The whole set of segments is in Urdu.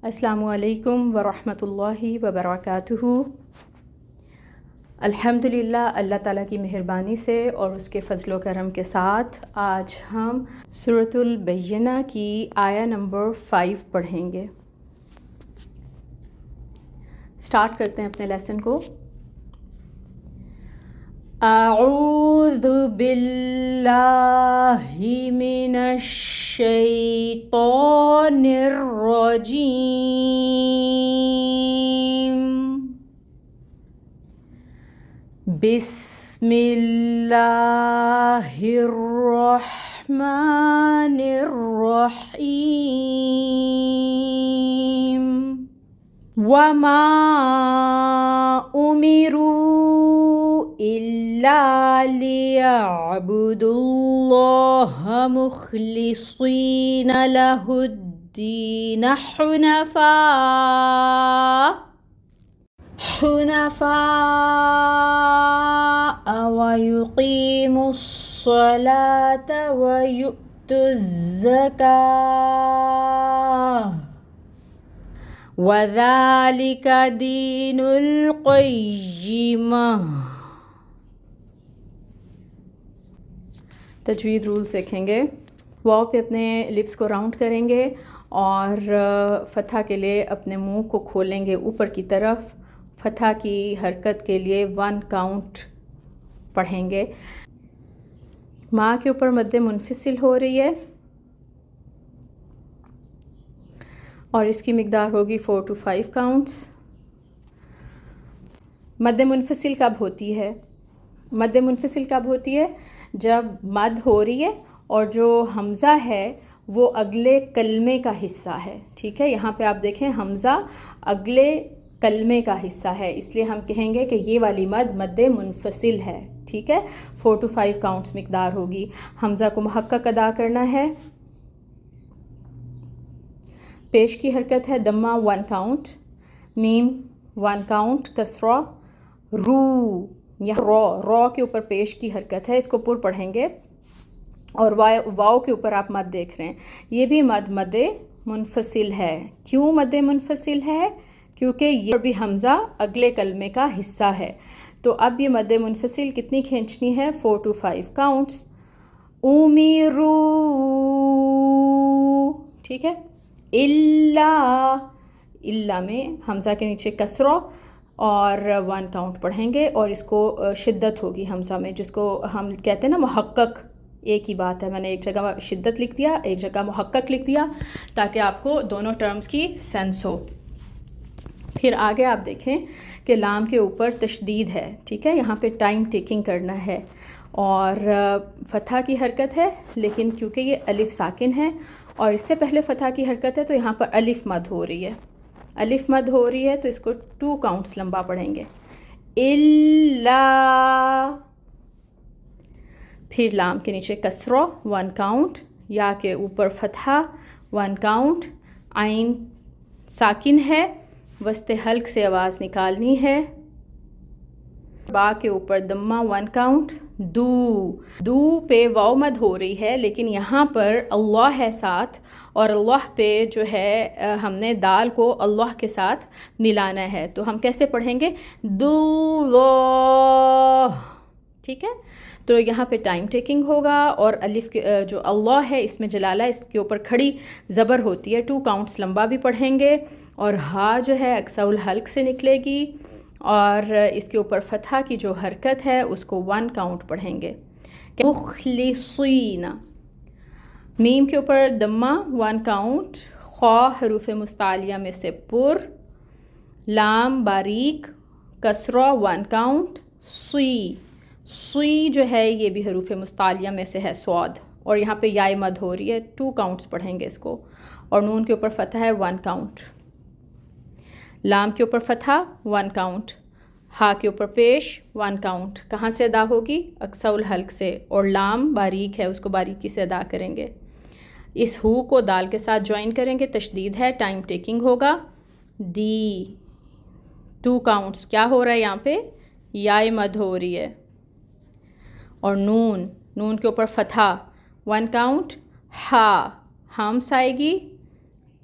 السلام علیکم ورحمۃ اللہ وبرکاتہ۔ الحمدللہ، اللہ تعالیٰ کی مہربانی سے اور اس کے فضل و کرم کے ساتھ آج ہم سورۃ البینہ کی آیہ نمبر 5 پڑھیں گے۔ سٹارٹ کرتے ہیں اپنے لیسن کو۔ اعوذ باللہ من الشیطان الرجیم، بسم اللہ الرحمن الرحیم۔ وما امروا الا ليعبدوا الله مخلصين له الدين حنفاء ويقيموا الصلاة ويؤتوا الزكاة وَذَلِكَ دِينُ الْقَيِّمَةِ۔ تجوید رول سیکھیں گے۔ واو پہ اپنے لپس کو راؤنڈ کریں گے اور فتحہ کے لیے اپنے منہ کو کھولیں گے اوپر کی طرف۔ فتحہ کی حرکت کے لیے 1 کاؤنٹ پڑھیں گے۔ ماں کے اوپر مد منفصل ہو رہی ہے اور اس کی مقدار ہوگی 4 to 5 کاؤنٹس۔ مد منفصل کب ہوتی ہے؟ مد منفصل کب ہوتی ہے؟ جب مد ہو رہی ہے اور جو حمزہ ہے وہ اگلے کلمے کا حصہ ہے، ٹھیک ہے؟ یہاں پہ آپ دیکھیں حمزہ اگلے کلمے کا حصہ ہے، اس لیے ہم کہیں گے کہ یہ والی مد منفصل ہے، ٹھیک ہے؟ 4 to 5 کاؤنٹس مقدار ہوگی۔ حمزہ کو محقق ادا کرنا ہے۔ پیش کی حرکت ہے دمہ 1 کاؤنٹ، میم 1 کاؤنٹ، کسرہ، رو، یہاں رو کے اوپر پیش کی حرکت ہے، اس کو پر پڑھیں گے، اور واؤ کے اوپر آپ مد دیکھ رہے ہیں، یہ بھی مد منفصل ہے۔ کیوں مد منفصل ہے؟ کیونکہ یہ بھی حمزہ اگلے کلمے کا حصہ ہے۔ تو اب یہ مد منفصل کتنی کھینچنی ہے؟ 4 to 5 کاؤنٹس۔ امیرو، ٹھیک ہے؟ اللہ میں حمزہ کے نیچے کسرہ اور 1 کاؤنٹ پڑھیں گے، اور اس کو شدت ہوگی حمزہ میں، جس کو ہم کہتے ہیں نا محقق۔ ایک ہی بات ہے، میں نے ایک جگہ شدت لکھ دیا، ایک جگہ محقق لکھ دیا، تاکہ آپ کو دونوں ٹرمز کی سینس ہو۔ پھر آگے آپ دیکھیں کہ لام کے اوپر تشدید ہے، ٹھیک ہے؟ یہاں پہ ٹائم ٹیکنگ کرنا ہے، اور فتحہ کی حرکت ہے، لیکن کیونکہ یہ الف ساکن ہے اور اس سے پہلے فتحہ کی حرکت ہے تو یہاں پر الف مد ہو رہی ہے۔ الف مد ہو رہی ہے تو اس کو 2 کاؤنٹس لمبا پڑھیں گے۔ پھر لام کے نیچے کسرہ 1 کاؤنٹ، یا کے اوپر فتحہ 1 کاؤنٹ، عین ساکن ہے، وسط حلق سے آواز نکالنی ہے۔ با کے اوپر دمہ 1 کاؤنٹ، دو پہ واو مد ہو رہی ہے، لیکن یہاں پر اللہ ہے ساتھ، اور اللہ پہ جو ہے ہم نے دال کو اللہ کے ساتھ ملانا ہے، تو ہم کیسے پڑھیں گے؟ دو، ٹھیک ہے؟ تو یہاں پہ ٹائم ٹیکنگ ہوگا، اور الف جو اللہ ہے اس میں جلالہ، اس کے اوپر کھڑی زبر ہوتی ہے، 2 کاؤنٹس لمبا بھی پڑھیں گے، اور ہا جو ہے اقصاء الحلق سے نکلے گی، اور اس کے اوپر فتحہ کی جو حرکت ہے اس کو 1 کاؤنٹ پڑھیں گے۔ مخلصین، میم کے اوپر دمہ 1 کاؤنٹ، خا حروف مستعلیہ میں سے پر، لام باریک کسرہ 1 کاؤنٹ، سوئی جو ہے یہ بھی حروف مستعلیہ میں سے ہے، سواد، اور یہاں پہ یائے مد ہو رہی ہے، 2 کاؤنٹس پڑھیں گے اس کو، اور نون کے اوپر فتحہ ہے 1 کاؤنٹ، لام کے اوپر فتحہ 1 کاؤنٹ، ہا کے اوپر پیش 1 کاؤنٹ۔ کہاں سے ادا ہوگی؟ اقصاء الحلق سے، اور لام باریک ہے اس کو باریکی سے ادا کریں گے۔ اس ہو کو دال کے ساتھ جوائن کریں گے، تشدید ہے، ٹائم ٹیکنگ ہوگا۔ 2 کاؤنٹس کیا ہو رہا ہے یہاں پہ؟ یائے مد ہو رہی ہے، اور نون کے اوپر فتحہ 1 کاؤنٹ، ہامس آئے گی،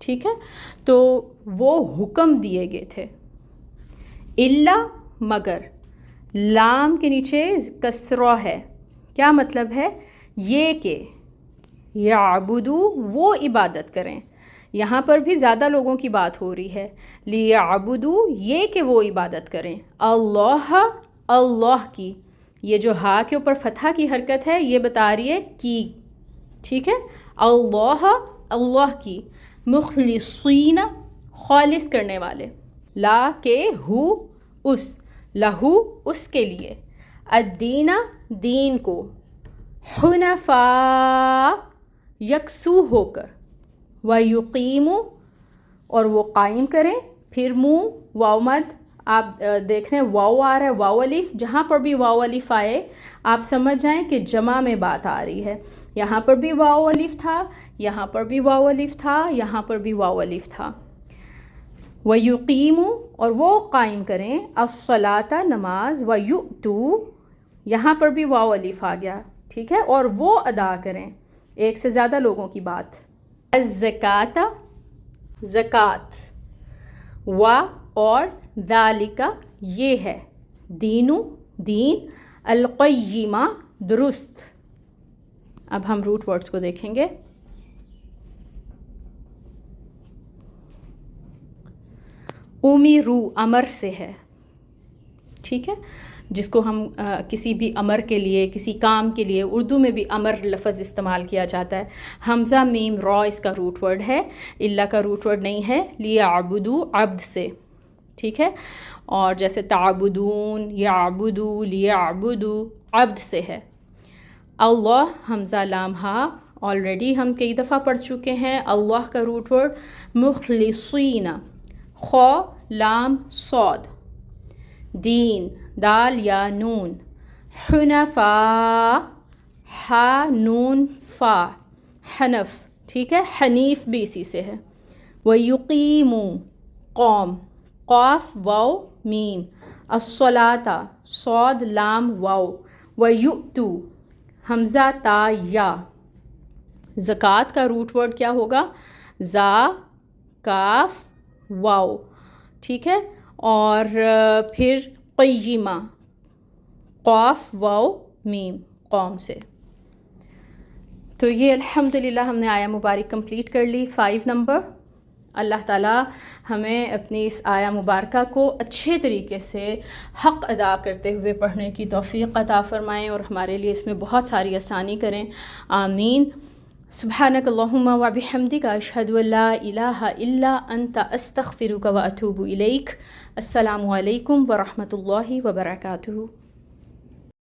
ٹھیک ہے، تو وہ حکم دیے گئے تھے. الا مگر، لام کے نیچے کسرہ ہے. کیا مطلب ہے؟ یہ کہ یعبدو وہ عبادت کریں. یہاں پر بھی زیادہ لوگوں کی بات ہو رہی ہے. لیعبدو یہ کہ وہ عبادت کریں اللہ، اللہ کی. یہ جو ہا کے اوپر فتحہ کی حرکت ہے یہ بتا رہی ہے کی. ٹھیک ہے، اللہ، اللہ کی. مخلصین خالص کرنے والے. لا کے ہو اس، لہو اس کے لیے. الدین دین کو. حنفاء یکسو ہو کر. وَيُقِيمُ اور وہ قائم کریں. پھر منہ واو مد، آپ دیکھ رہے ہیں واو آ رہا ہے، واو الف. جہاں پر بھی واو الف آئے آپ سمجھ جائیں کہ جمع میں بات آ رہی ہے. یہاں پر بھی واو الف تھا، یہاں پر بھی واو الف تھا، یہاں پر بھی واو الف تھا. وَيُقِيمُ اور وہ قائم کریں. الصَّلَاةَ نماز. وَيُؤْتُوا یہاں پر بھی واو الف آ گیا. ٹھیک ہے، اور وہ ادا کریں. ایک سے زیادہ لوگوں کی بات. الزکاۃ زکوٰۃ. و اور ذالک یہ ہے. دینو دین. القیمہ درست. اب ہم روٹ ورڈز کو دیکھیں گے. امیرو امر سے ہے. ٹھیک ہے، جس کو ہم کسی بھی امر کے لیے، کسی کام کے لیے اردو میں بھی امر لفظ استعمال کیا جاتا ہے. حمزہ میم را اس کا روٹ ورڈ ہے، اللہ کا روٹ ورڈ نہیں ہے. لیعبدو عبد سے. ٹھیک ہے، اور جیسے تعبدون، یعبدو، لیعبدو عبد سے ہے. اللہ حمزہ لام ہا آلریڈی ہم کئی دفعہ پڑھ چکے ہیں. اللہ کا روٹ ورڈ مخلصین. خو لام صاد. دین دال یا نون. حنفاء ہا نون فا. حنف. ٹھیک ہے، حنیف بھی اسی سے ہے. وَيُقِيمُ قوم. قاف واو میم. الصلاۃ صاد لام واو. وَيُؤْتُوا حمزہ تا یا. زکوٰۃ کا روٹ ورڈ کیا ہوگا؟ زا کاف واو. ٹھیک ہے، اور پھر قیمہ قاف واو میم قوم سے. تو یہ الحمدللہ ہم نے آیا مبارک کمپلیٹ کر لی 5 نمبر. اللہ تعالیٰ ہمیں اپنی اس آیا مبارکہ کو اچھے طریقے سے حق ادا کرتے ہوئے پڑھنے کی توفیق عطا فرمائیں اور ہمارے لیے اس میں بہت ساری آسانی کریں. آمین. سبحانک اللہم و بحمدک اشہد ان لا الہ الا انت استغفرک و اتوب الیک. السلام علیکم ورحمۃ اللہ وبرکاتہ.